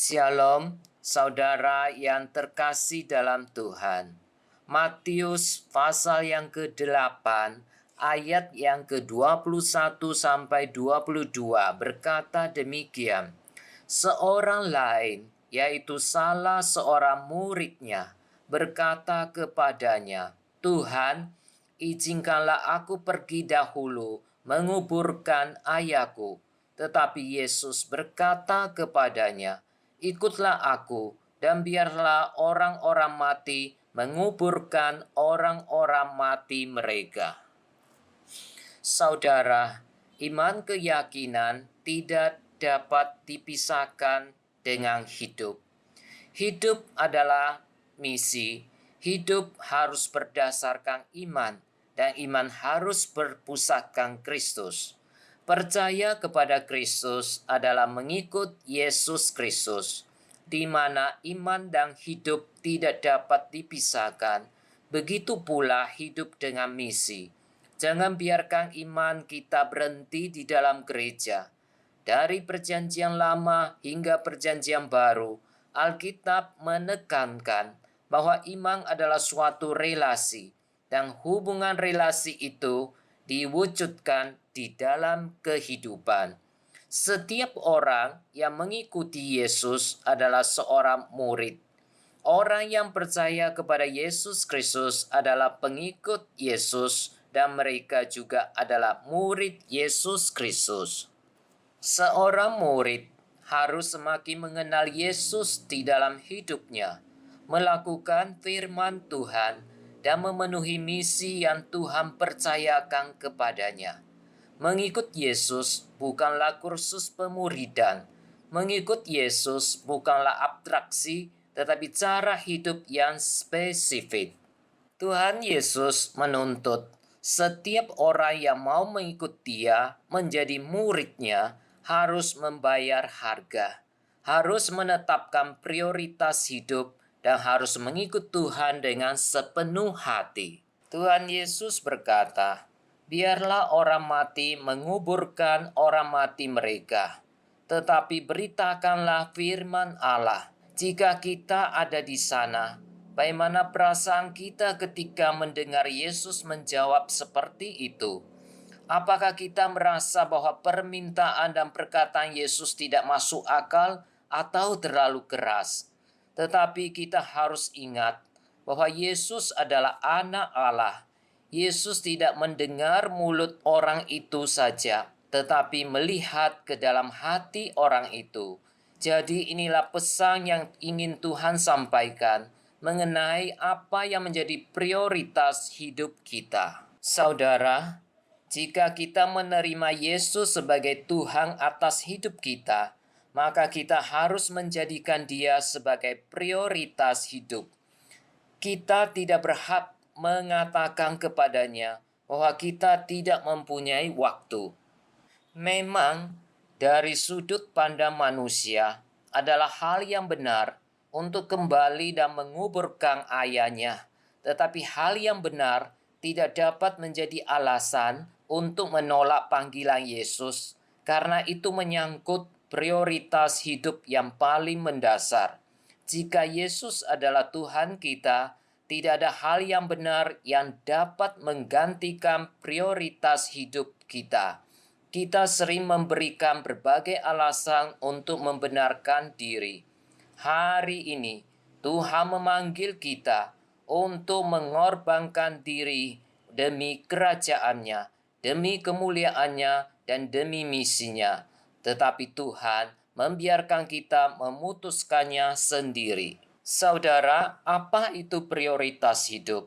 Shalom, saudara yang terkasih dalam Tuhan. Matius pasal yang ke-8 ayat yang ke-21 sampai 22 berkata demikian. Seorang lain, yaitu salah seorang muridnya, berkata kepadanya, "Tuhan, izinkanlah aku pergi dahulu menguburkan ayahku." Tetapi Yesus berkata kepadanya, "Ikutlah aku, dan biarlah orang-orang mati menguburkan orang-orang mati mereka." Saudara, iman keyakinan tidak dapat dipisahkan dengan hidup. Hidup adalah misi. Hidup harus berdasarkan iman, dan iman harus berpusatkan Kristus. Percaya kepada Kristus adalah mengikut Yesus Kristus, di mana iman dan hidup tidak dapat dipisahkan. Begitu pula hidup dengan misi. Jangan biarkan iman kita berhenti di dalam gereja. Dari perjanjian lama hingga perjanjian baru, Alkitab menekankan bahwa iman adalah suatu relasi, dan hubungan relasi itu diwujudkan di dalam kehidupan. Setiap orang yang mengikuti Yesus adalah seorang murid. Orang yang percaya kepada Yesus Kristus adalah pengikut Yesus, dan mereka juga adalah murid Yesus Kristus. Seorang murid harus semakin mengenal Yesus di dalam hidupnya, melakukan firman Tuhan, dan memenuhi misi yang Tuhan percayakan kepadanya. Mengikut Yesus bukanlah kursus pemuridan. Mengikut Yesus bukanlah abstraksi, tetapi cara hidup yang spesifik. Tuhan Yesus menuntut setiap orang yang mau mengikut Dia menjadi murid-Nya harus membayar harga, harus menetapkan prioritas hidup, dan harus mengikut Tuhan dengan sepenuh hati. Tuhan Yesus berkata, "Biarlah orang mati menguburkan orang mati mereka, tetapi beritakanlah firman Allah." Jika kita ada di sana, bagaimana perasaan kita ketika mendengar Yesus menjawab seperti itu? Apakah kita merasa bahwa permintaan dan perkataan Yesus tidak masuk akal atau terlalu keras? Tetapi kita harus ingat bahwa Yesus adalah anak Allah. Yesus tidak mendengar mulut orang itu saja, tetapi melihat ke dalam hati orang itu. Jadi inilah pesan yang ingin Tuhan sampaikan mengenai apa yang menjadi prioritas hidup kita. Saudara, jika kita menerima Yesus sebagai Tuhan atas hidup kita, maka kita harus menjadikan Dia sebagai prioritas hidup. Kita tidak berhak mengatakan kepadanya bahwa kita tidak mempunyai waktu. Memang dari sudut pandang manusia adalah hal yang benar untuk kembali dan menguburkan ayahnya, tetapi hal yang benar tidak dapat menjadi alasan untuk menolak panggilan Yesus, karena itu menyangkut prioritas hidup yang paling mendasar. Jika Yesus adalah Tuhan kita, tidak ada hal yang benar yang dapat menggantikan prioritas hidup kita. Kita sering memberikan berbagai alasan untuk membenarkan diri. Hari ini, Tuhan memanggil kita untuk mengorbankan diri demi kerajaan-Nya, demi kemuliaan-Nya, dan demi misinya. Tetapi Tuhan membiarkan kita memutuskannya sendiri. Saudara, apa itu prioritas hidup?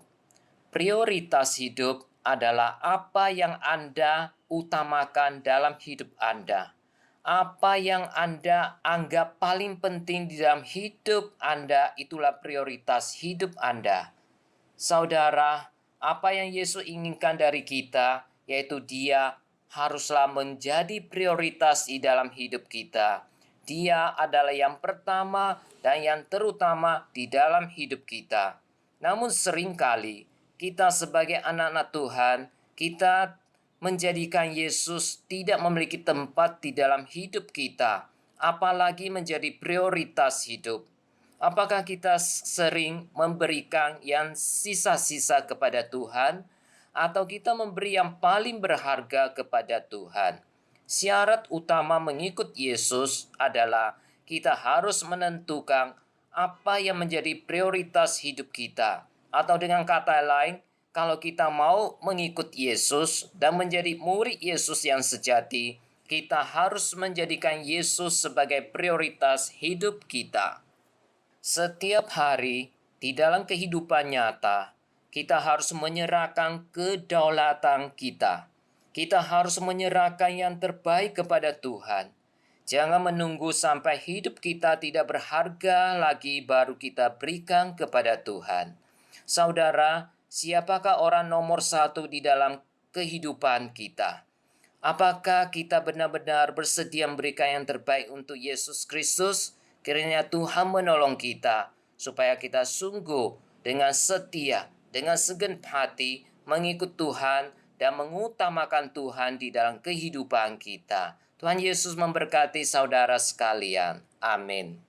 Prioritas hidup adalah apa yang Anda utamakan dalam hidup Anda. Apa yang Anda anggap paling penting di dalam hidup Anda, itulah prioritas hidup Anda. Saudara, apa yang Yesus inginkan dari kita, yaitu Dia haruslah menjadi prioritas di dalam hidup kita. Dia adalah yang pertama dan yang terutama di dalam hidup kita. Namun seringkali kita sebagai anak-anak Tuhan, kita menjadikan Yesus tidak memiliki tempat di dalam hidup kita. apalagi menjadi prioritas hidup. Apakah kita sering memberikan yang sisa-sisa kepada Tuhan, atau kita memberi yang paling berharga kepada Tuhan? Syarat utama mengikut Yesus adalah kita harus menentukan apa yang menjadi prioritas hidup kita. Atau dengan kata lain, kalau kita mau mengikut Yesus dan menjadi murid Yesus yang sejati, kita harus menjadikan Yesus sebagai prioritas hidup kita. Setiap hari di dalam kehidupan nyata, kita harus menyerahkan kedaulatan kita. Kita harus menyerahkan yang terbaik kepada Tuhan. Jangan menunggu sampai hidup kita tidak berharga lagi baru kita berikan kepada Tuhan. Saudara, siapakah orang nomor satu di dalam kehidupan kita? Apakah kita benar-benar bersedia memberikan yang terbaik untuk Yesus Kristus? Kiranya Tuhan menolong kita supaya kita sungguh dengan setia, dengan segenap hati mengikut Tuhan dan mengutamakan Tuhan di dalam kehidupan kita. Tuhan Yesus memberkati saudara sekalian. Amin.